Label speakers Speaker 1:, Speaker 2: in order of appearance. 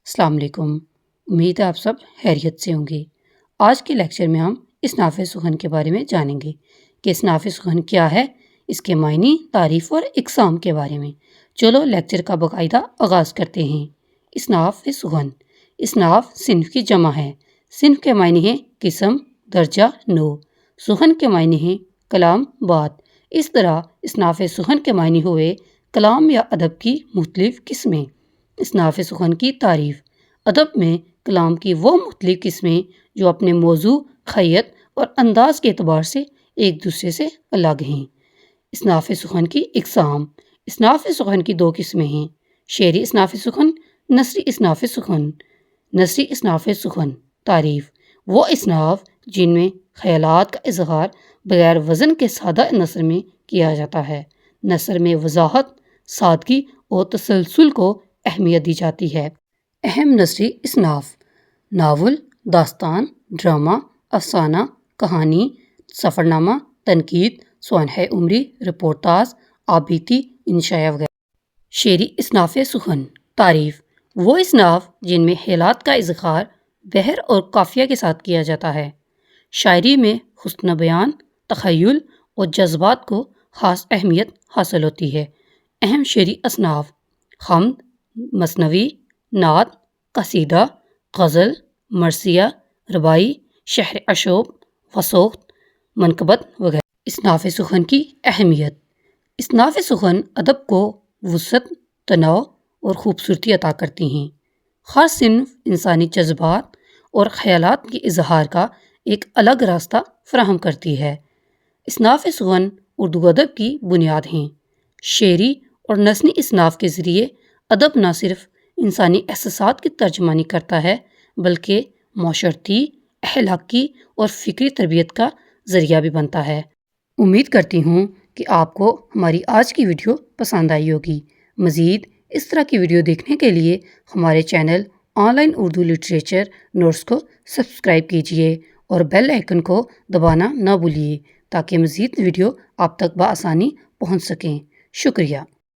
Speaker 1: السلام علیکم۔ امید ہے آپ سب خیریت سے ہوں گے۔ آج کے لیکچر میں ہم اصناف سخن کے بارے میں جانیں گے کہ اصناف سخن کیا ہے، اس کے معنی، تعریف اور اقسام کے بارے میں۔ چلو لیکچر کا باقاعدہ آغاز کرتے ہیں۔ اصناف سخن، اصناف صنف کی جمع ہے۔ صنف کے معنی ہیں قسم، درجہ، نوع۔ سخن کے معنی ہیں کلام، بات۔ اس طرح اصناف سخن کے معنی ہوئے کلام یا ادب کی مختلف قسمیں۔ اصناف سخن کی تعریف، ادب میں کلام کی وہ مختلف قسمیں جو اپنے موضوع، خیت اور انداز کے اعتبار سے ایک دوسرے سے الگ ہیں۔ اصناف سخن کی اقسام، اصناف سخن کی دو قسمیں ہیں: شعری اصناف سخن، نثری اصناف سخن۔ نثری اصناف سخن تعریف، وہ اصناف جن میں خیالات کا اظہار بغیر وزن کے سادہ نثر میں کیا جاتا ہے۔ نثر میں وضاحت، سادگی اور تسلسل کو اہمیت دی جاتی ہے۔ اہم نثری اصناف: ناول، داستان، ڈرامہ، افسانہ، کہانی، سفرنامہ، تنقید، سوانح عمری، رپورتاژ، آبیتی، انشائیہ وغیرہ۔ شعری اصناف سخن تعریف، وہ اصناف جن میں خیالات کا اظہار بحر اور قافیہ کے ساتھ کیا جاتا ہے۔ شاعری میں حسن بیان، تخیل اور جذبات کو خاص اہمیت حاصل ہوتی ہے۔ اہم شعری اصناف: حمد، مثنوی، نعت، قصیدہ، غزل، مرثیہ، رباعی، شعر اشوب، وسوق، منقبت وغیرہ۔ اصناف سخن کی اہمیت، اصناف سخن ادب کو وسعت، تنوع اور خوبصورتی عطا کرتی ہیں۔ ہر صنف انسانی جذبات اور خیالات کے اظہار کا ایک الگ راستہ فراہم کرتی ہے۔ اصناف سخن اردو ادب کی بنیاد ہیں۔ شعری اور نثری اصناف کے ذریعے ادب نہ صرف انسانی احساسات کی ترجمانی کرتا ہے بلکہ معاشرتی، اخلاقی اور فکری تربیت کا ذریعہ بھی بنتا ہے۔ امید کرتی ہوں کہ آپ کو ہماری آج کی ویڈیو پسند آئی ہوگی۔ مزید اس طرح کی ویڈیو دیکھنے کے لیے ہمارے channel online Urdu literature notes کو سبسکرائب کیجیے اور بیل آئیکن کو دبانا نہ بھولیے تاکہ مزید ویڈیو آپ تک بآسانی پہنچ سکیں۔ شکریہ۔